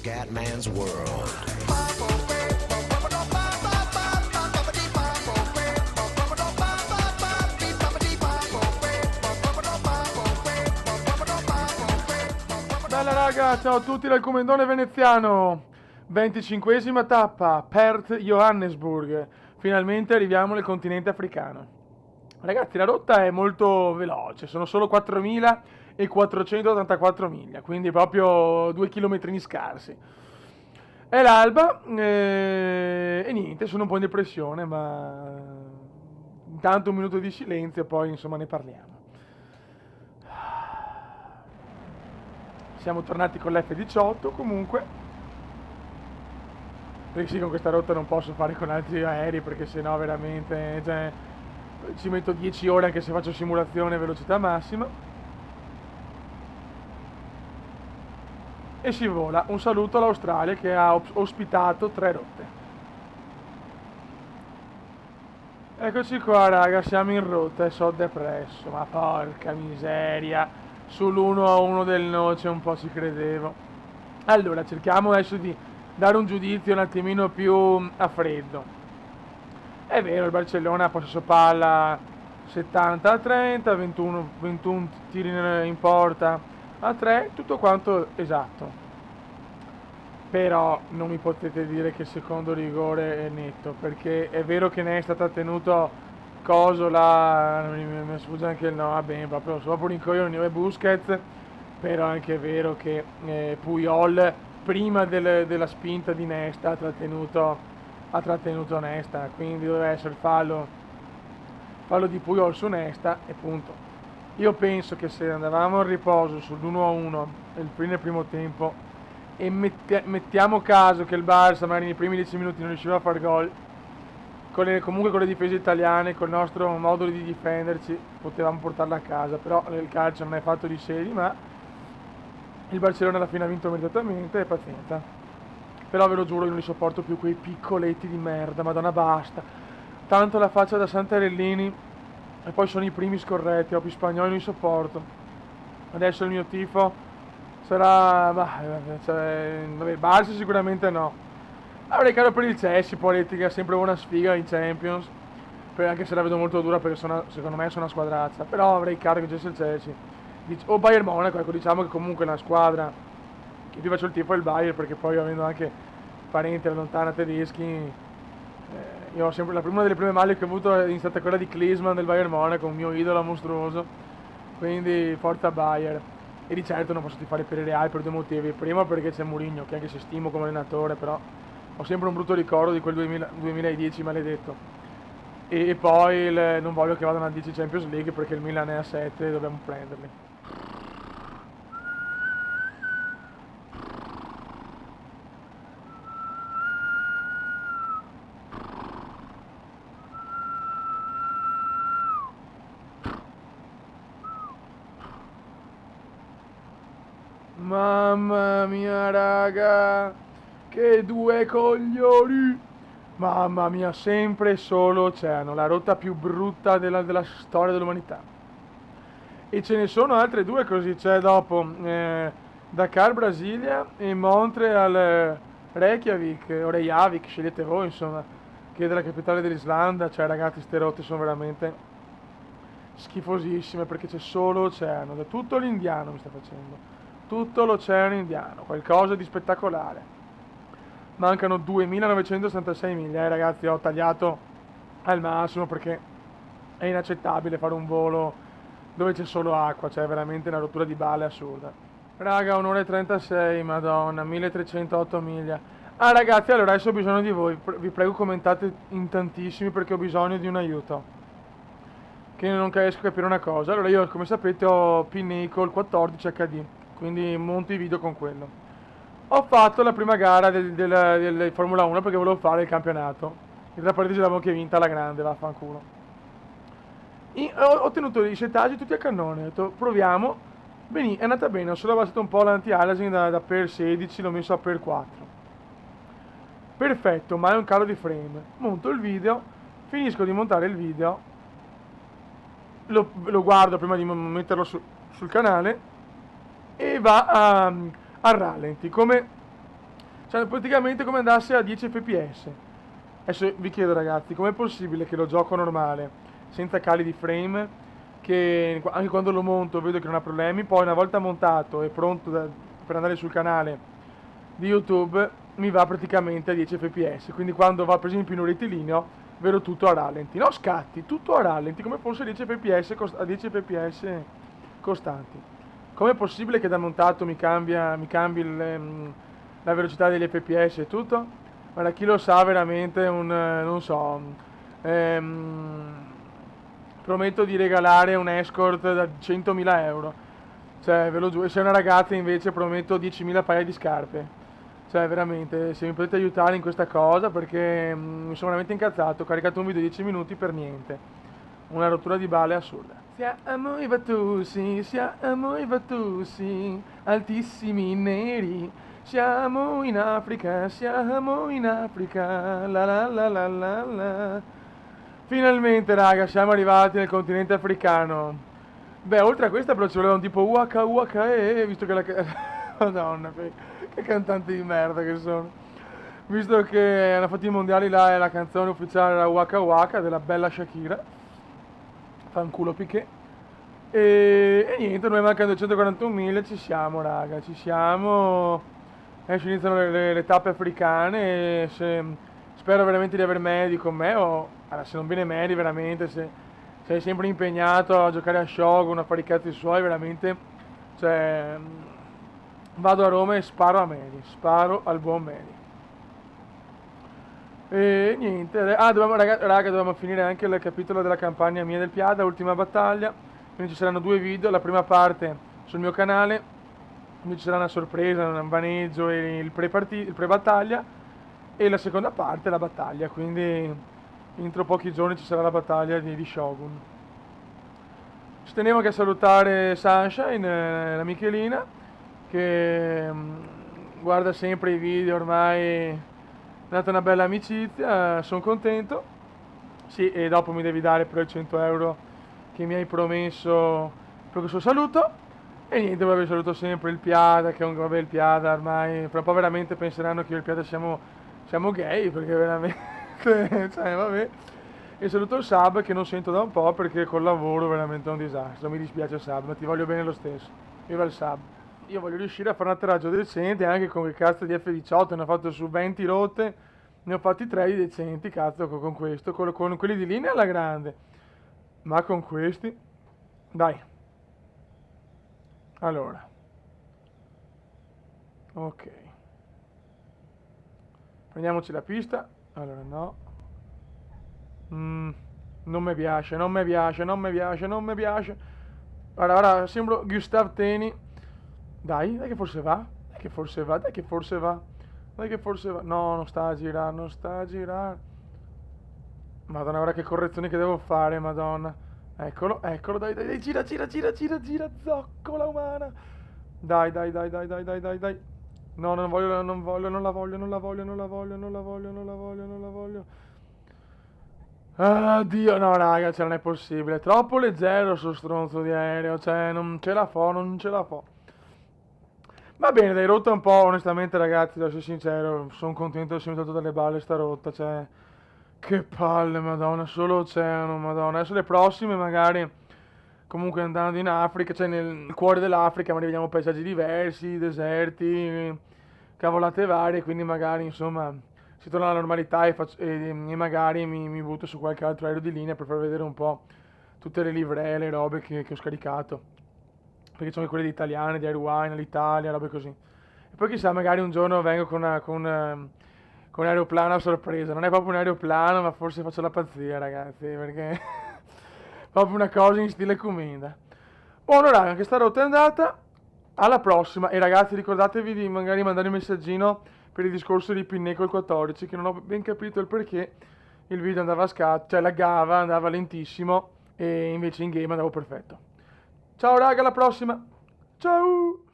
Scatman's World. Bella raga, ciao a tutti dal Comendone veneziano. 25esima tappa, Perth Johannesburg. Finalmente arriviamo nel continente africano. Ragazzi, la rotta è molto veloce, sono solo 4.484 miglia, quindi proprio 2 chilometrini scarsi. È l'alba e niente, sono un po' in depressione, ma intanto un minuto di silenzio e poi insomma ne parliamo. Siamo tornati con l'F-18 comunque, perché sì, con questa rotta non posso fare con altri aerei perché sennò veramente, cioè, ci metto 10 ore anche se faccio simulazione a velocità massima. E si vola. Un saluto all'Australia che ha ospitato 3 rotte. Eccoci qua raga, siamo in rotta e so depresso, ma porca miseria. Sull'1-1 del Noce un po' ci credevo. Allora, cerchiamo adesso di dare un giudizio un attimino più a freddo. È vero, il Barcellona ha possesso palla 70-30, 21 tiri in porta a 3, tutto quanto esatto. Però non mi potete dire che il secondo rigore è netto, perché è vero che ne è stato tenuto coso là, mi sfugge anche il nome, va bene, proprio rincoglionito e Busquets, però è anche vero che Puyol prima della spinta di Nesta ha trattenuto Nesta, quindi doveva essere fallo di Puyol su Nesta e punto. Io penso che se andavamo al riposo sull'1-1 nel primo tempo e mettiamo caso che il Barça magari nei primi 10 minuti non riusciva a far gol, comunque con le difese italiane, col nostro modo di difenderci, potevamo portarla a casa, però il calcio non è fatto di seri, ma il Barcellona alla fine ha vinto meritatamente e pazienza. Però ve lo giuro, io non li sopporto più quei piccoletti di merda, madonna basta. Tanto la faccia da Santarellini e poi sono i primi scorretti, proprio spagnoli non li sopporto. Adesso il mio tifo sarà, vabbè, Barça sicuramente no. Avrei caro per il Chelsea, politica, sempre una sfiga in Champions, anche se la vedo molto dura perché secondo me sono una squadraccia, però avrei caro che c'è il Chelsea. O Bayern Monaco, ecco, diciamo che comunque è una squadra che più faccio il tifo è il Bayern, perché poi avendo anche parenti alla lontana tedeschi, io ho sempre, una delle prime maglie che ho avuto è stata quella di Klinsmann del Bayern Monaco, un mio idolo mostruoso, quindi forza Bayern. E di certo non posso tifare per il Real per 2 motivi. Primo perché c'è Mourinho, che anche se stimo come allenatore, però ho sempre un brutto ricordo di quel 2010 maledetto. E poi non voglio che vadano a 10 Champions League perché il Milan è a 7 e dobbiamo prenderli. Mamma mia raga, che 2 coglioni! Mamma mia, sempre solo oceano, la rotta più brutta della storia dell'umanità. E ce ne sono altre 2 così, c'è dopo Dakar Brasilia e Montreal Reykjavik, o Reykjavik, scegliete voi insomma, che è della capitale dell'Islanda. Cioè ragazzi, ste rotte sono veramente schifosissime perché c'è solo oceano, da tutto l'Indiano mi sta facendo. Tutto l'oceano Indiano, qualcosa di spettacolare. Mancano 2966 miglia, ragazzi, ho tagliato al massimo perché è inaccettabile fare un volo dove c'è solo acqua, cioè veramente una rottura di balle assurda. Raga, 1 ora e 36, madonna, 1308 miglia. Ah ragazzi, allora adesso ho bisogno di voi, vi prego commentate in tantissimi perché ho bisogno di un aiuto. Che non riesco a capire una cosa. Allora io come sapete ho Pinnacle 14 HD, quindi monto i video con quello. Ho fatto la prima gara del Formula 1 perché volevo fare il campionato. E tra parentesi l'avevo anche vinta alla grande, vaffanculo. Ho tenuto i settaggi tutti a cannone, ho detto proviamo. È andata bene, ho solo abbassato un po' l'anti-aliasing da per 16, l'ho messo a per 4. Perfetto, ma è un calo di frame. Monto il video, finisco di montare il video, lo guardo prima di metterlo sul canale e va a rallenti, come Cioè, praticamente come andasse a 10 fps. Adesso vi chiedo ragazzi, com'è possibile che lo gioco normale, senza cali di frame, che anche quando lo monto vedo che non ha problemi, poi una volta montato e pronto per andare sul canale di YouTube, mi va praticamente a 10 fps. Quindi quando va per esempio in un rettilineo, vedo tutto a rallenti. No scatti, tutto a rallenti, come fosse 10 fps, a 10 fps costanti. Com'è possibile che da montato mi cambi la velocità degli fps e tutto? Guarda, chi lo sa veramente non so, prometto di regalare un escort da 100.000 euro. Cioè, ve lo giuro, se è una ragazza invece prometto 10.000 paia di scarpe. Cioè, veramente, se mi potete aiutare in questa cosa perché mi sono veramente incazzato, ho caricato un video di 10 minuti per niente. Una rottura di balle assurda. Siamo i Vatussi, altissimi neri. Siamo in Africa, la la la la la la. Finalmente, raga, siamo arrivati nel continente africano. Beh, oltre a questa però ci voleva un tipo Waka Waka visto che la... Madonna, che cantanti di merda che sono. Visto che hanno fatto i mondiali là e la canzone ufficiale era Waka Waka della bella Shakira. Fanculo Piqué. E niente, noi mancano 241.000, ci siamo raga, ci siamo. Adesso iniziano le tappe africane spero veramente di aver Medi con me o allora, se non viene Medi veramente, se sei sempre impegnato a giocare a Shogun, a fare i cazzi suoi, veramente, cioè, vado a Roma e sparo a Medi, sparo al buon Medi. E niente, raga, dovevamo finire anche il capitolo della campagna mia del Piada, ultima battaglia, quindi ci saranno due video, la prima parte sul mio canale, quindi ci sarà una sorpresa, un vaneggio e il pre-battaglia, e la seconda parte la battaglia, quindi entro pochi giorni ci sarà la battaglia di Shogun. Ci tenevo anche a salutare Sunshine, la Michelina, che guarda sempre i video ormai. È nata una bella amicizia, sono contento. Sì, e dopo mi devi dare però i 100 euro che mi hai promesso per questo saluto. E niente, vabbè, saluto sempre il Piada, che vabbè, il Piada ormai, fra un po' veramente penseranno che io e il Piada siamo gay, perché veramente, cioè, vabbè. E saluto il Sab che non sento da un po' perché col lavoro veramente è un disastro. Mi dispiace Sab, ma ti voglio bene lo stesso. Viva il Sab. Io voglio riuscire a fare un atterraggio decente anche con il cazzo di F18, ne ho fatto su 20 rotte, ne ho fatti 3 di decenti, cazzo, con questo, con quelli di linea alla grande. Ma con questi, dai. Allora, ok. Prendiamoci la pista. Allora, no. Non mi piace, non mi piace, non mi piace, non mi piace. Ora sembro Gustav Teni. Dai che forse va. Dai che forse va, dai che forse va. Dai che forse va. No, non sta a girare, non sta a girare. Madonna, ora che correzioni che devo fare, madonna. Eccolo, eccolo, dai, gira, zoccola umana. Dai. No, non voglio, non voglio, non la voglio, non la voglio, non la voglio, non la voglio, non la voglio, non la voglio. Ah, Dio, no, raga, cioè non è possibile. Troppo leggero sto stronzo di aereo, cioè non ce la fo, non ce la fo. Va bene, dai, rotta un po', onestamente, ragazzi, devo essere sincero, sono contento di essere dato dalle balle sta rotta, cioè... Che palle, madonna, solo oceano, madonna. Adesso le prossime magari, comunque andando in Africa, cioè nel cuore dell'Africa, magari vediamo paesaggi diversi, deserti, cavolate varie, quindi magari, insomma, si torna alla normalità e magari mi butto su qualche altro aereo di linea per far vedere un po' tutte le livree, le robe che ho scaricato. Perché sono quelle di italiane, di Airwine, l'Italia, robe così. E poi chissà, magari un giorno vengo con un aeroplano a sorpresa. Non è proprio un aeroplano, ma forse faccio la pazzia, ragazzi, perché è proprio una cosa in stile Comenda. Buono, raga, anche sta rotta è andata. Alla prossima. E ragazzi, ricordatevi di magari mandare un messaggino per il discorso di Pinneco il 14, che non ho ben capito il perché il video andava a scatto, cioè laggava, andava lentissimo, e invece in game andavo perfetto. Ciao raga, alla prossima. Ciao.